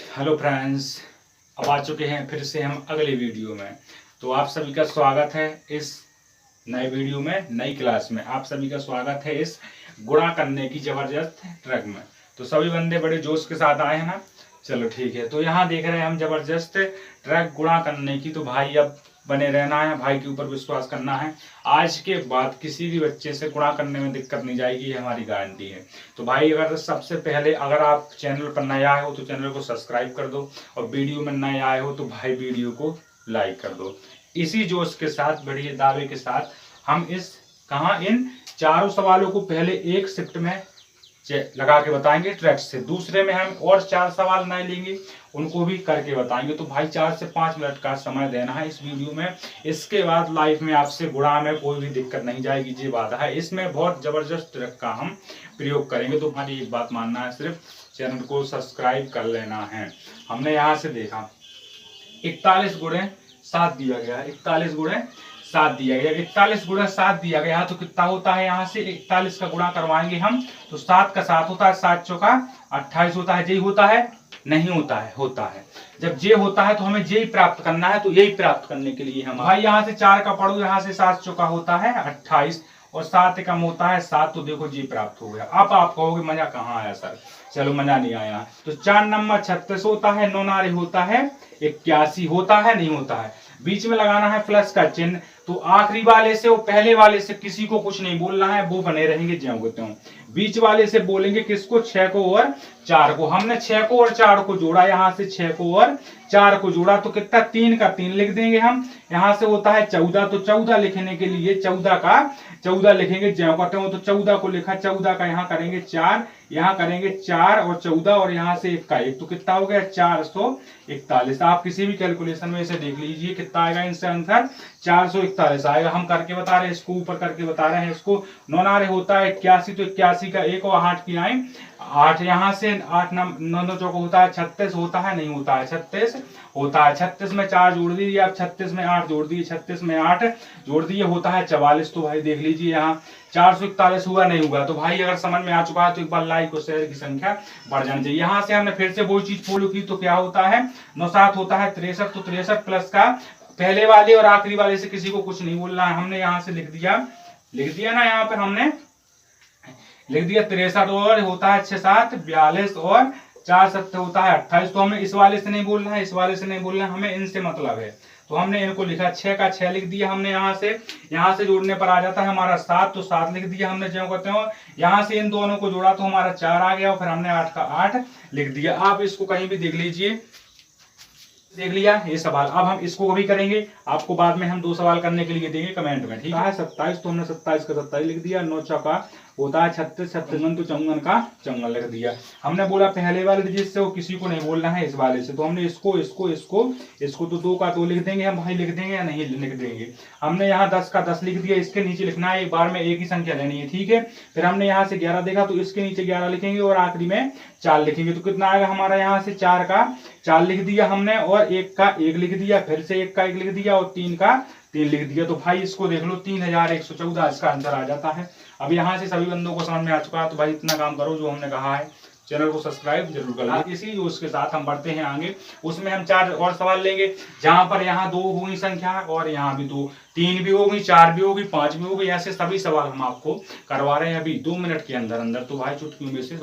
Hello friends, अब आ चुके हैं फिर से हम अगले वीडियो में। तो आप सभी का स्वागत है इस नए वीडियो में, नई क्लास में। आप सभी का स्वागत है इस गुणा करने की जबरदस्त ट्रक में। तो सभी बंदे बड़े जोश के साथ आए हैं ना। चलो ठीक है। तो यहाँ देख रहे हैं हम जबरदस्त ट्रक गुणा करने की। तो भाई अब बने रहना है, भाई के ऊपर विश्वास करना है। आज के बाद किसी भी बच्चे से गुणा करने में दिक्कत नहीं जाएगी, ये हमारी गारंटी है। तो भाई अगर सबसे पहले अगर आप चैनल पर नए आए हो तो चैनल को सब्सक्राइब कर दो, और वीडियो में नए आए हो तो भाई वीडियो को लाइक कर दो। इसी जोश के साथ, बढ़िया दावे के साथ हम इन चारों सवालों को पहले एक शिफ्ट में लगा के बताएंगे ट्रैक से। दूसरे में हम और 4 सवाल नए लेंगे, उनको भी करके बताएंगे। तो भाई 4 से 5 मिनट का समय देना है इस वीडियो में। इसके बाद लाइफ में आपसे गुणा में कोई भी दिक्कत नहीं जाएगी, ये बात है। इसमें बहुत जबरदस्त ट्रैक का हम प्रयोग करेंगे। तो भाई एक बात मानना है, सिर्फ चैनल को सब्सक्राइब कर लेना है। हमने यहाँ से देखा 41 गुणे 7 दिया गया, 41 गुणे 7 दिया गया, 41 गुणा 7 दिया गया। तो कितना होता है, यहाँ से 41 का गुणा करवाएंगे हम तो 7 का 7 होता है, 7 चौका 28 होता है। यही होता है? नहीं होता है, होता है। जब ये होता है तो हमें यही प्राप्त करना है। तो यही प्राप्त करने के लिए हम भाई यहाँ से 4 का पढ़ो, यहाँ से 7 चौका होता है 28 और 7 कम होता है 7। तो देखो जी प्राप्त हो गया। अब आप कहोगे मजा कहाँ आया सर? चलो मजा नहीं आया। तो 4 नंबर 36 होता है, 9 नारे होता है 81 होता है, नहीं होता है। बीच में लगाना है प्लस का चिन्ह। तो आखिरी वाले से और पहले वाले से किसी को कुछ नहीं बोलना है, वो बने रहेंगे ज्यों के त्यों। बीच वाले से बोलेंगे किसको? 6 को और 4 को। हमने 6 को और 4 को जोड़ा, यहाँ से 6 को और 4 को जोड़ा तो कितना? 3 का 3 लिख देंगे हम। यहाँ से होता है 14, तो 14 लिखने के लिए 14 का 14 लिखेंगे ज्यों का त्यों। तो 14 को लिखा, 14 का यहाँ करेंगे 4, यहाँ करेंगे 4 और 14 और यहाँ से 1 का 1। तो कितना हो गया? 441। आप किसी भी कैलकुलेशन में इसे देख लीजिए कितना आएगा इनसे आंसर, 441 आएगा। हम करके बता रहे हैं, इसको ऊपर करके बता रहे हैं। इसको 9 नारे होता है 81, तो 81 का 1 और 8 की आए 8। यहाँ से 8 9 चौक होता है 36 होता है, नहीं होता है 36 होता है। 36 में 4 जोड़ दीजिए आप, 36 में 8 जोड़ दीजिए, 36 में 8 जोड़ दिए होता है 44। तो भाई देख लीजिए यहाँ 441 हुआ, नहीं हुआ। तो भाई अगर समझ में आ चुका है तो एक बार लाइक और शेयर की संख्या बढ़ जानी चाहिए। यहाँ से हमने फिर से वही चीज फॉलो की। तो क्या होता है? 9 7 होता है 63। तो 63 प्लस का पहले वाले और आखिरी वाले से किसी को कुछ नहीं बोलना है। हमने यहाँ से लिख दिया ना, यहाँ पर हमने लिख दिया 63 और होता है 6 7 42 और 4 7 होता है 28। तो हमें इस वाले से नहीं बोलना है, इस वाले से नहीं बोलना है, हमें इनसे मतलब है। तो हमने इनको लिखा, 6 का 6 लिख दिया हमने। यहाँ से जोड़ने पर आ जाता है हमारा 7, तो 7 लिख दिया हमने ज्यों कहते हो। यहाँ से इन दोनों को जोड़ा तो हमारा 4 आ गया और फिर हमने 8 का 8 लिख दिया। आप इसको कहीं भी देख लीजिए, देख लिया ये सवाल। अब हम इसको भी करेंगे, आपको बाद में हम 2 सवाल करने के लिए देंगे कमेंट में, ठीक है। 27, तो हमने 27 का 27 लिख दिया। 9 चौका होता है 36, 56 तो 54 का 54 लिख दिया। हमने बोला पहले वाले डिजिट से वो किसी को नहीं बोलना है, इस वाले से। तो हमने इसको तो 2 का 2 लिख देंगे हम भाई, लिख देंगे या नहीं लिख देंगे। हमने यहाँ 10 का 10 लिख दिया, इसके नीचे लिखना है, एक बार में एक ही संख्या लेनी है, ठीक है। फिर हमने यहाँ से 11 देखा तो इसके नीचे 11 लिखेंगे और आखिरी में 4 लिखेंगे। तो कितना आएगा हमारा? यहाँ से 4 का 4 लिख दिया हमने और 1 का 1 लिख दिया, फिर से 1 का 1 लिख दिया और 3 का 3 लिख दिया। तो भाई इसको देख लो, 3114 इसका आंसर आ जाता है। अब यहाँ से सभी बंदों को समझ में आ चुका है। तो भाई इतना काम करो जो हमने कहा है, चैनल को सब्सक्राइब जरूर कर लो। इसी उसके साथ हम बढ़ते हैं आगे। उसमें हम 4 और सवाल लेंगे, जहां पर यहाँ 2 होगी संख्या और यहाँ भी 2, 3 भी होगी, 4 भी होगी, 5 भी होगी। ऐसे सभी सवाल हम आपको करवा रहे हैं अभी 2 मिनट के अंदर अंदर। तो भाई चुटकियों में से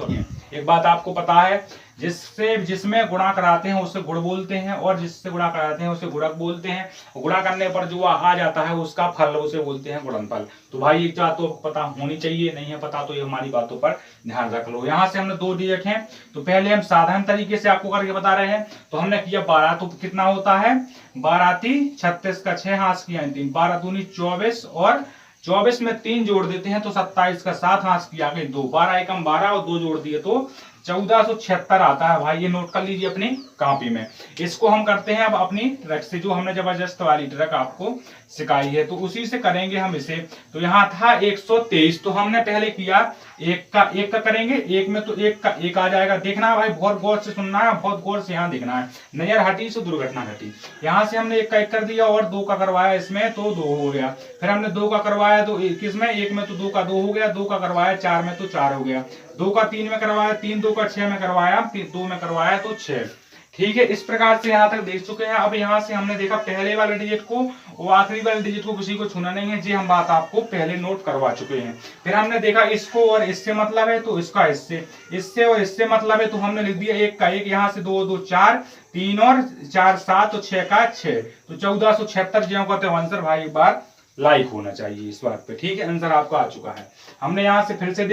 एक बात आपको पता है, जिसमें गुणा कराते हैं उसे गुण बोलते हैं, और जिससे गुणा कराते हैं उसे गुणक बोलते हैं। गुणा करने पर जो आ जाता है उसका फल उसे बोलते हैं गुणनफल। तो भाई एक बात तो पता होनी चाहिए, नहीं है पता तो ये हमारी बातों पर ध्यान रख लो। यहाँ से हमने 2 डिजिट हैं, तो पहले हम साधारण तरीके से आपको करके बता रहे हैं। तो हमने किया 12, तो कितना होता है? 12 3 36 का 6 हाथ की 3, 12 दूनी 24 और 24 में 3 जोड़ देते हैं तो 27 का 7 हाथ की आगे 2, 12 एकम 12 और 2 जोड़ दिए तो 1476 आता है। भाई ये नोट कर लीजिए अपनी कॉपी में। इसको हम करते हैं अब अपनी ट्रक से, जो हमने जबरदस्त वाली ट्रक आपको सिखाई है, तो उसी से करेंगे हम इसे। तो यहाँ था 123, तो हमने पहले किया 1 का करेंगे, 1 में तो 1 का 1 आ जाएगा। देखना है भाई, बहुत गौर से सुनना है, बहुत गौर से यहाँ देखना है, नजर हटी से दुर्घटना घटी। यहाँ से हमने 1 का 1 कर दिया और 2 का करवाया इसमें तो 2 हो गया। फिर हमने 2 का करवाया तो किसमें? 1 में तो 2 का 2 हो गया, 2 का करवाया 4 में तो 4 हो गया, 2 का 3 में करवाया, 3 2 का 6 में करवाया, 2 में करवाया तो 6। ठीक है, इस प्रकार से यहाँ तक देख चुके हैं। अब यहाँ से हमने देखा पहले वाले डिजिट को और आखिरी वाले डिजिट को किसी को छूना नहीं है जी, हम बात आपको पहले नोट करवा चुके हैं। फिर हमने देखा इसको और इससे मतलब है तो इसका इससे और इससे मतलब है तो हमने लिख दिया एक का एक, यहाँ से 2 2 4, 3 और 4 7 तो 6 का 6, तो 1476 जो कहते हैं आंसर भाई एक बार लाइक होना चाहिए इस बात पे। ठीक है, आंसर आपका आ चुका है। हमने यहाँ से फिर से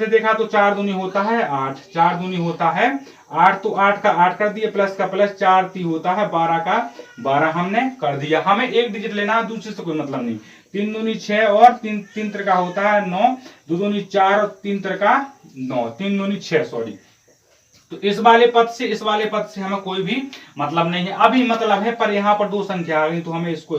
देखा, तो 4 दूनी होता है 8, 4 दूनी होता है 8, तो 8 का 8 कर दिया, प्लस का प्लस, 4 ती होता है 12 का 12 हमने कर दिया। हमें एक डिजिट लेना है, दूसरे से कोई मतलब नहीं। 3 दूनी 6 और 3 त्रिका होता है 9, 2 दूनी 4 और 3 त्रिका 9, 3 दूनी 6 सॉरी। तो इस वाले पद से हमें कोई भी मतलब नहीं है, अभी मतलब है, पर यहाँ पर 2 संख्या आ गई तो हमें इसको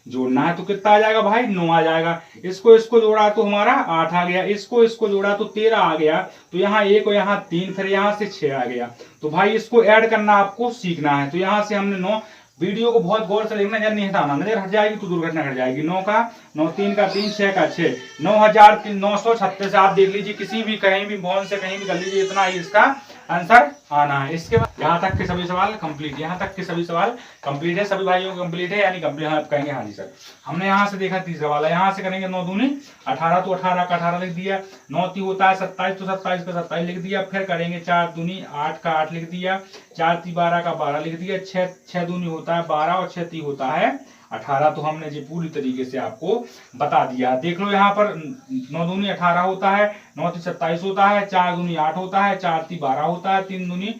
जोड़ना है। तो कितना आ जाएगा भाई 9 आ जाएगा। इसको जोड़ा तो हमारा 8 आ गया, इसको जोड़ा तो 13 आ गया, तो यहाँ 1 और यहाँ 3, फिर यहाँ से 6 आ गया। तो भाई इसको ऐड करना आपको सीखना है। तो यहाँ से हमने 9, वीडियो को बहुत गौर से देखना, नजर नहीं हटाना, नजर हट जाएगी तो दुर्घटना घट जाएगी। 9 का 9, 3 का 3, 6 का 6, 9936 आप देख लीजिए, किसी भी कहीं भी फोन से कहीं भी कर लीजिए, इतना ही इसका आंसर आना है। इसके बाद यहाँ तक के सभी सवाल कंप्लीट है, सभी भाइयों को कंप्लीट है, यानी कंप्लीट आप कहेंगे हाँ जी सर। हमने यहाँ से देखा तीसरा वाला, यहाँ से करेंगे 9 दूनी 18, तो 18 का 18 लिख दिया, 9 ती होता है 27, तो 27 का 27 लिख दिया। फिर करेंगे 4 दूनी 8 का 8 लिख दिया, 4 ती 12 का 12 लिख दिया, 6 दूनी होता है 12 और 6 ती होता है 18। तो हमने जी पूरी तरीके से आपको बता दिया। देख लो यहाँ पर 9 दूनी 18 होता है, 9 ती 27 होता है, 4 दूनी 8 होता है, 4 ती 12 होता है, 3 दूनी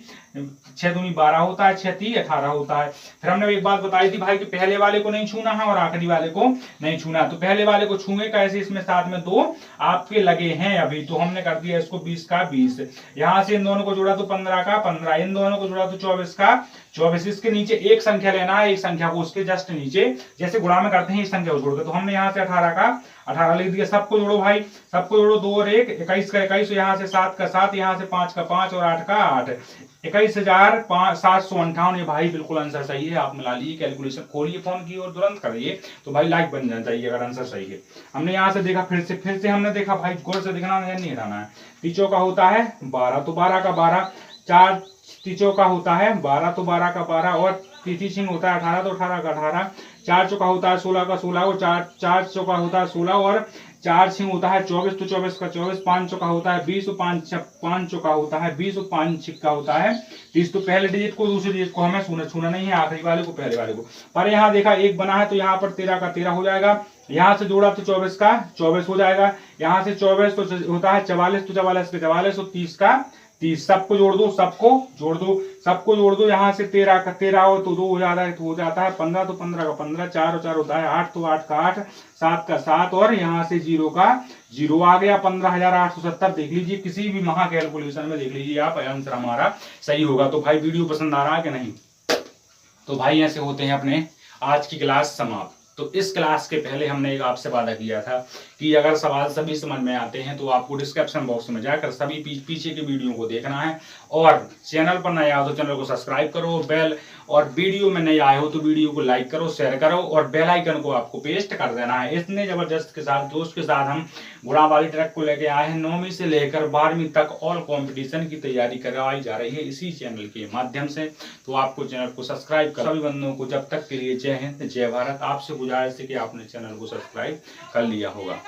6 दूनी 12 होता है, 6 ती 18 होता है। फिर हमने एक बात बताई थी भाई कि पहले वाले को नहीं छूना है और आखिरी वाले को नहीं छूना है। तो पहले वाले को छूंगे कैसे, इसमें साथ में 2 आपके लगे हैं अभी, तो हमने कर दिया इसको 20 का 20। यहाँ से इन दोनों को जोड़ा तो 15 का 15, इन दोनों को जोड़ा तो 24 का 24। इसके नीचे एक संख्या लेना है, एक संख्या को उसके जस्ट नीचे, जैसे गुणा में करते हैं इस संख्या को जोड़ के। तो हमने यहाँ से 18 का 18 लिख दिया। सबको जोड़ो भाई, सबको जोड़ो, 2 और 1 21 का 21, यहाँ से 7 का 7, यहाँ से 5 का 5 और 8 का 8, 21,758। ये भाई बिल्कुल आंसर सही है। आप मिला लीजिए, कैलकुलेशन खोलिए फोन की और तुरंत करिए, तो भाई लाइक बन जाना चाहिए अगर आंसर सही है। हमने यहाँ से देखा, फिर से हमने देखा भाई, गौर से देखना नहीं हटाना है। तीचों का होता है 12, तो 12 का 12, 4 तीचों का होता है 12, तो 12 का 12 और तीती छिंग होता है 18, तो 18 का 18, 4 चौका होता है 16 का 16 और 4 चौका होता है 16 और 4 छिंग होता है 24, तो 24 का 24, 5 चौका होता है 20, 5 चौका होता है 20 और 5 छिक्का होता है 30। तो पहले डिजिट को दूसरे डिजिट को हमें छूना नहीं है, आखिरी वाले को पहले वाले को। पर यहाँ देखा एक बना है, तो यहाँ पर 13 का 13 हो जाएगा, यहाँ से जोड़ा तो 24 का 24 हो जाएगा, यहाँ से 24 तो होता है 44, तो 44 का 44 और 30 का 30। सबको जोड़ दो, यहाँ से 13 का 13 हो तो 2 हो जाता है, तो हो जाता है 15, तो 15 का 15, 4 और 4 होता है 8, तो 8 का 8, 7 का 7 और यहाँ से 0 का 0 आ गया 15,870। देख लीजिए, किसी भी महा कैलकुलेशन में देख लीजिए आप, आंसर हमारा सही होगा। तो भाई वीडियो पसंद आ रहा है कि नहीं? तो भाई ऐसे होते हैं अपने आज की क्लास समाप्त। तो इस क्लास के पहले हमने एक आपसे वादा किया था कि अगर सवाल सभी समझ में आते हैं तो आपको डिस्क्रिप्शन बॉक्स में जाकर सभी पीछे की वीडियो को देखना है, और चैनल पर नए आओ तो चैनल को सब्सक्राइब करो, बेल, और वीडियो में नए आए हो तो वीडियो को लाइक करो, शेयर करो, और बेल आइकन को आपको पेस्ट कर देना है। इतने जबरदस्त के साथ दोस्त के साथ हम गुणा वाली ट्रैक को लेके आए हैं। 9वीं से लेकर 12वीं तक ऑल कंपटीशन की तैयारी करवाई जा रही है इसी चैनल के माध्यम से। तो आपको चैनल को सब्सक्राइब कर, सभी बंदों को जब तक के लिए जय हिंद जय भारत। आपसे गुजारिश है कि आपने चैनल को सब्सक्राइब कर लिया होगा।